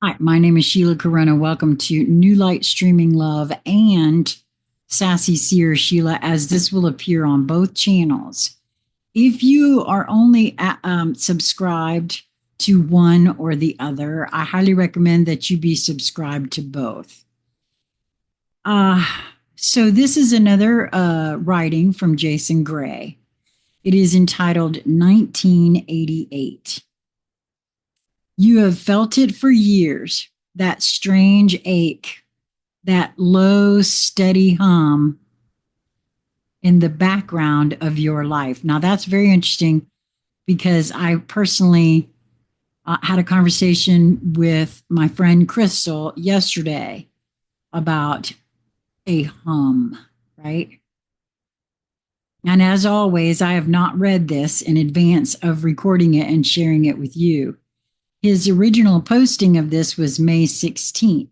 Hi, my name is Sheila Corona. Welcome to New Light Streaming Love and Sassy Seer Sheila, as this will appear on both channels. If you are only subscribed to one or the other, I highly recommend that you be subscribed to both. So this is another writing from Jason Gray. It is entitled 1988. You have felt it for years, that strange ache, that low, steady hum in the background of your life. Now, that's very interesting because I personally had a conversation with my friend Crystal yesterday about a hum, right? And as always, I have not read this in advance of recording it and sharing it with you. His original posting of this was May 16th.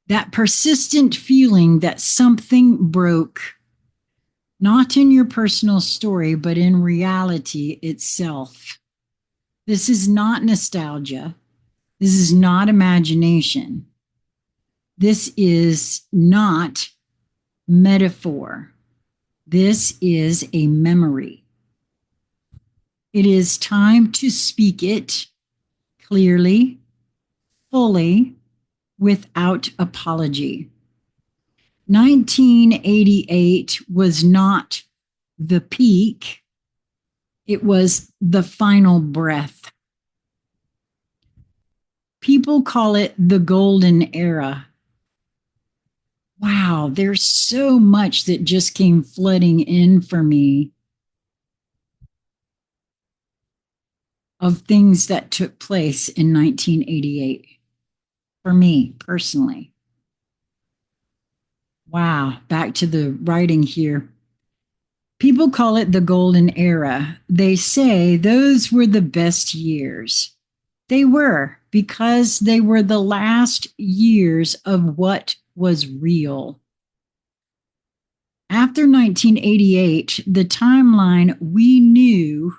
That persistent feeling that something broke, not in your personal story, but in reality itself. This is not nostalgia. This is not imagination. This is not metaphor. This is a memory. It is time to speak it clearly, fully, without apology. 1988 was not the peak, it was the final breath. People call it the golden era. Wow, there's so much that just came flooding in for me of things that took place in 1988 for me personally. Wow, back to the writing here. People call it the golden era. They say those were the best years. They were, because they were the last years of what was real. After 1988, the timeline we knew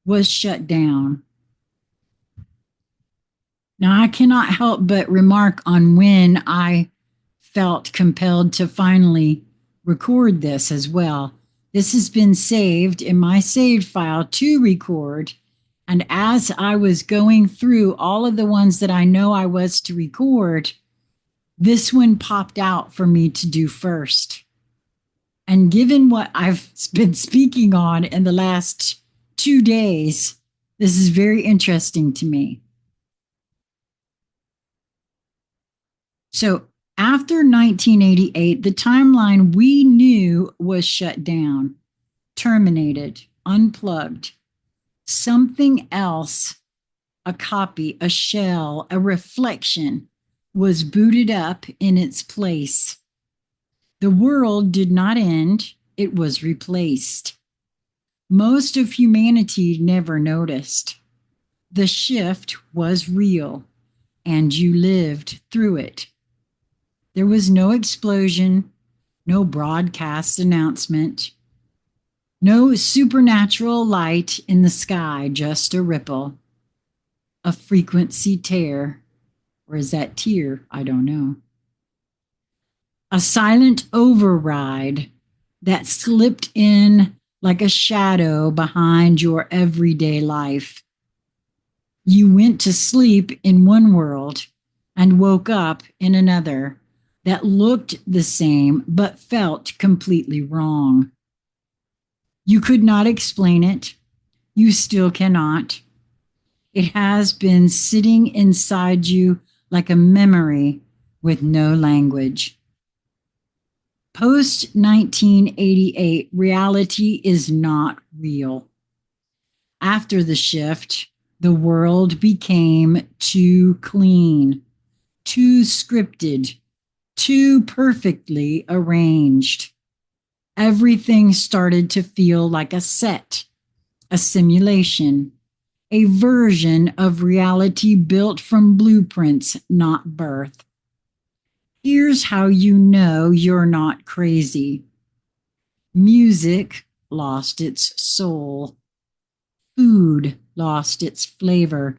was shut down. Now, I cannot help but remark on when I felt compelled to finally record this as well. This has been saved in my saved file to record. And as I was going through all of the ones that I know I was to record, this one popped out for me to do first. And given what I've been speaking on in the last 2 days, this is very interesting to me. So after 1988, the timeline we knew was shut down, terminated, unplugged. Something else, a copy, a shell, a reflection, was booted up in its place. The world did not end, it was replaced. Most of humanity never noticed. The shift was real, and you lived through it. There was no explosion, no broadcast announcement, no supernatural light in the sky, just a ripple, a frequency tear, or is that tear? I don't know. A silent override that slipped in like a shadow behind your everyday life. You went to sleep in one world and woke up in another that looked the same but felt completely wrong. You could not explain it. You still cannot. It has been sitting inside you like a memory with no language. Post 1988, reality is not real. After the shift, the world became too clean, too scripted, too perfectly arranged. Everything started to feel like a set, a simulation, a version of reality built from blueprints, not birth. Here's how you know you're not crazy. Music lost its soul. Food lost its flavor.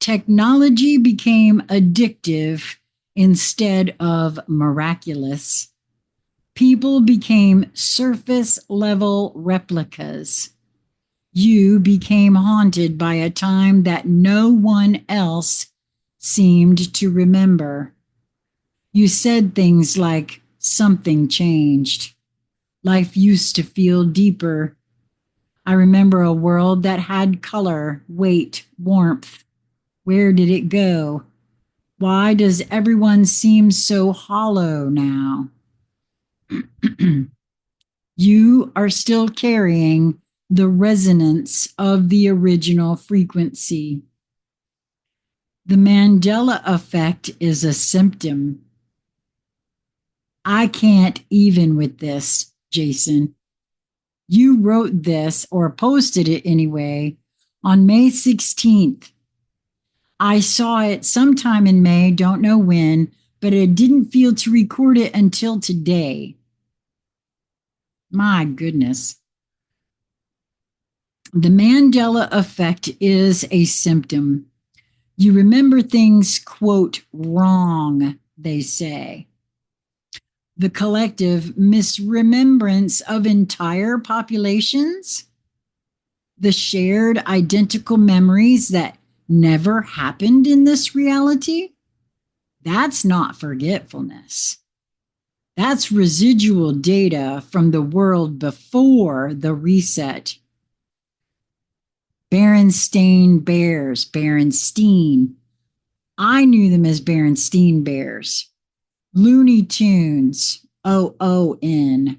Technology became addictive instead of miraculous. People became surface level replicas. You became haunted by a time that no one else seemed to remember. You said things like, something changed. Life used to feel deeper. I remember a world that had color, weight, warmth. Where did it go? Why does everyone seem so hollow now? You are still carrying the resonance of the original frequency. The Mandela effect is a symptom. I can't even with this, Jason. You wrote this, or posted it anyway, on May 16th. I saw it sometime in May, don't know when, but I didn't feel to record it until today. My goodness. The Mandela effect is a symptom. You remember things, quote, wrong, they say. The collective misremembrance of entire populations, the shared identical memories that never happened in this reality, that's not forgetfulness. That's residual data from the world before the reset. Berenstain Bears, Berenstein. I knew them as Berenstein Bears. Looney Tunes, OON.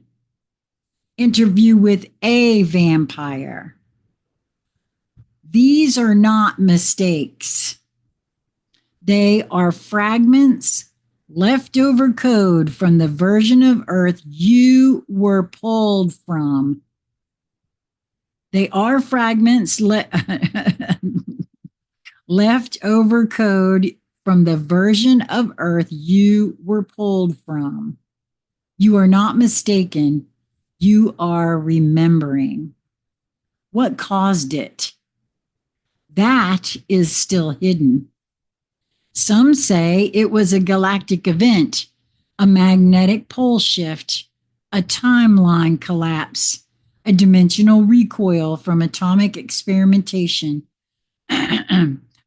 Interview with a Vampire. These are not mistakes. They are fragments, leftover code from the version of Earth you were pulled from. They are fragments, leftover code from the version of Earth you were pulled from. You are not mistaken. You are remembering. What caused it? That is still hidden. Some say it was a galactic event, a magnetic pole shift, a timeline collapse, a dimensional recoil from atomic experimentation.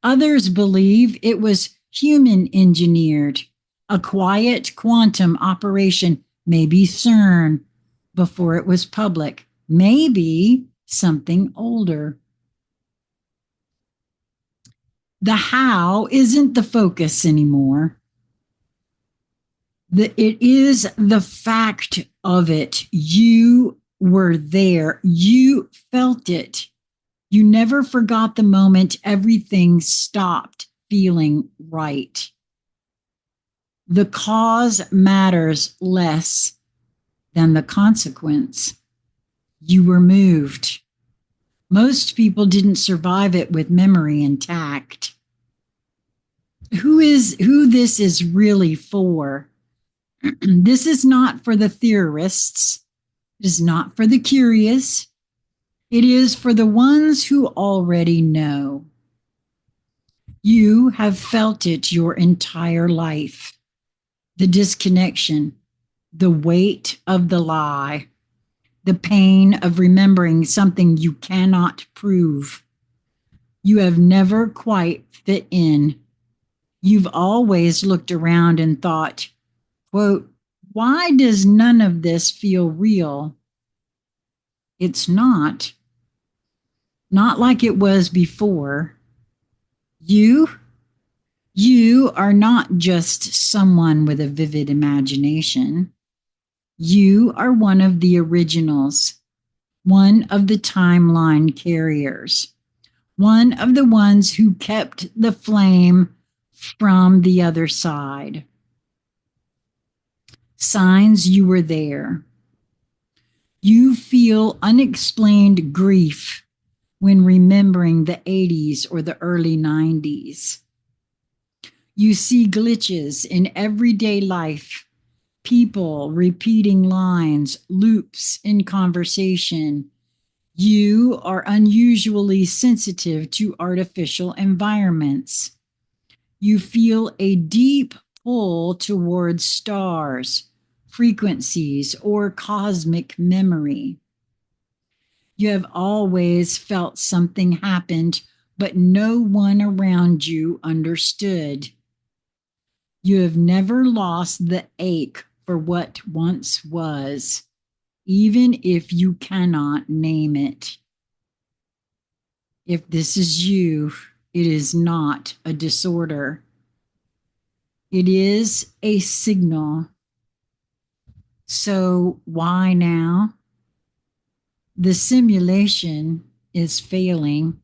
Others believe it was human engineered, a quiet quantum operation, maybe CERN, before it was public, maybe something older. The how isn't the focus anymore. It is the fact of it. You were there. You felt it. You never forgot the moment everything stopped feeling right. The cause matters less than the consequence. You were moved. Most people didn't survive it with memory intact. Who this is really for? This is not for the theorists. It is not for the curious. It is for the ones who already know. You have felt it your entire life. The disconnection, the weight of the lie, the pain of remembering something you cannot prove. You have never quite fit in. You've always looked around and thought, quote, why does none of this feel real? It's not like it was before. You are not just someone with a vivid imagination. You are one of the originals, one of the timeline carriers, one of the ones who kept the flame from the other side. Signs you were there. You feel unexplained grief when remembering the 80s or the early 90s. You see glitches in everyday life, people repeating lines, loops in conversation. You are unusually sensitive to artificial environments. You feel a deep pull towards stars, frequencies, or cosmic memory. You have always felt something happened, but no one around you understood. You have never lost the ache for what once was, even if you cannot name it. If this is you, it is not a disorder. It is a signal. So why now? The simulation is failing.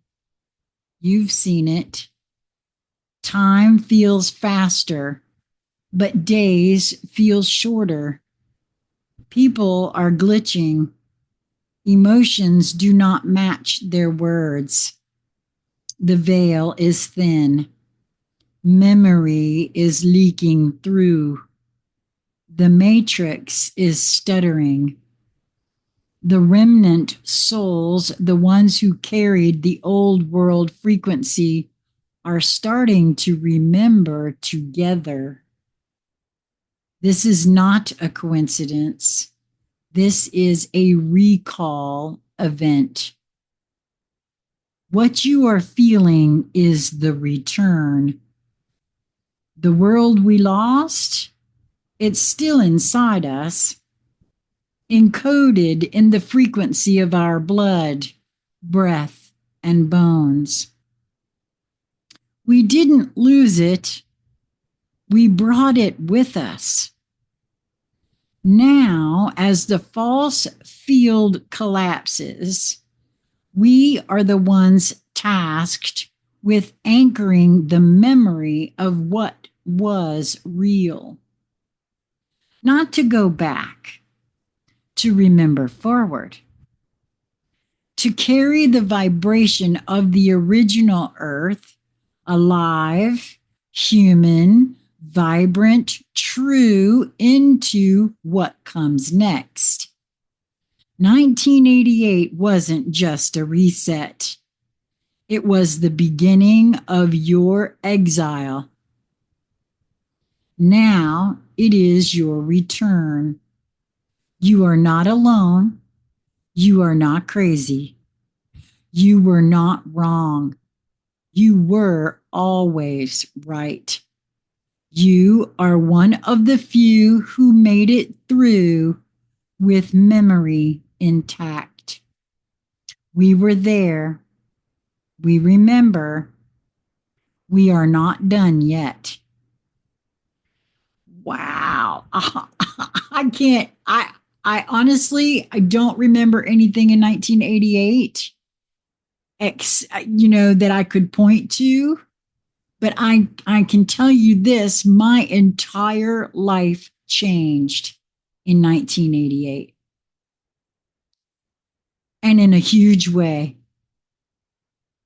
You've seen it. Time feels faster, but days feel shorter. People are glitching. Emotions do not match their words. The veil is thin. Memory is leaking through. The matrix is stuttering. The remnant souls, the ones who carried the old world frequency, are starting to remember together. This is not a coincidence. This is a recall event. What you are feeling is the return. The world we lost, it's still inside us, encoded in the frequency of our blood, breath, and bones. We didn't lose it. We brought it with us. Now, as the false field collapses, we are the ones tasked with anchoring the memory of what was real. Not to go back, to remember forward, to carry the vibration of the original earth, alive, human, vibrant, true, into what comes next. 1988 wasn't just a reset. It was the beginning of your exile. Now it is your return. You are not alone. You are not crazy. You were not wrong. You were always right. You are one of the few who made it through with memory intact. We were there. We remember. We are not done yet. Wow. I can't, I honestly, I don't remember anything in 1988, that I could point to. But I can tell you this, my entire life changed in 1988. And in a huge way.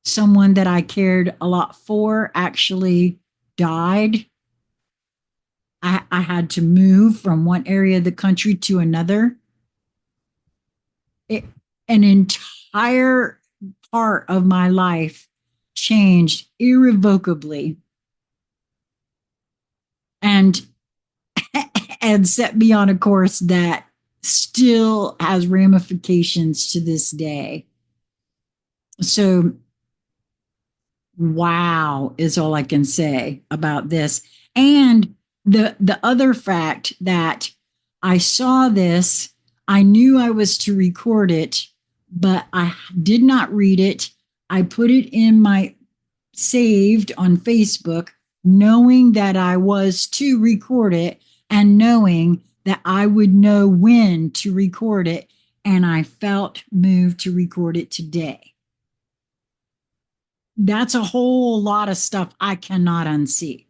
Someone that I cared a lot for actually died. I had to move from one area of the country to another. An entire part of my life changed irrevocably and set me on a course that still has ramifications to this day. So, wow is all I can say about this. And the other fact that I saw this, I knew I was to record it, but I did not read it. I put it in my saved on Facebook, knowing that I was to record it and knowing that I would know when to record it. And I felt moved to record it today. That's a whole lot of stuff I cannot unsee.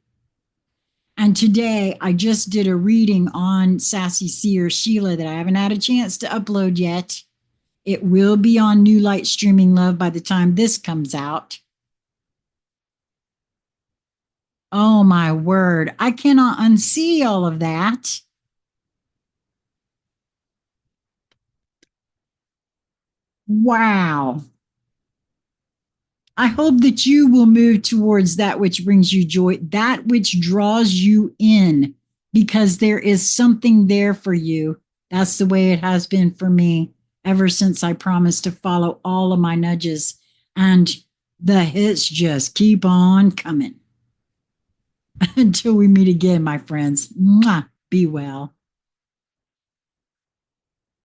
And today I just did a reading on Sassy Seer Sheila that I haven't had a chance to upload yet. It will be on New Light Streaming Love by the time this comes out. Oh my word. I cannot unsee all of that. Wow. I hope that you will move towards that which brings you joy, that which draws you in, because there is something there for you. That's the way it has been for me ever since I promised to follow all of my nudges. And the hits just keep on coming. Until we meet again, my friends. Mwah. Be well.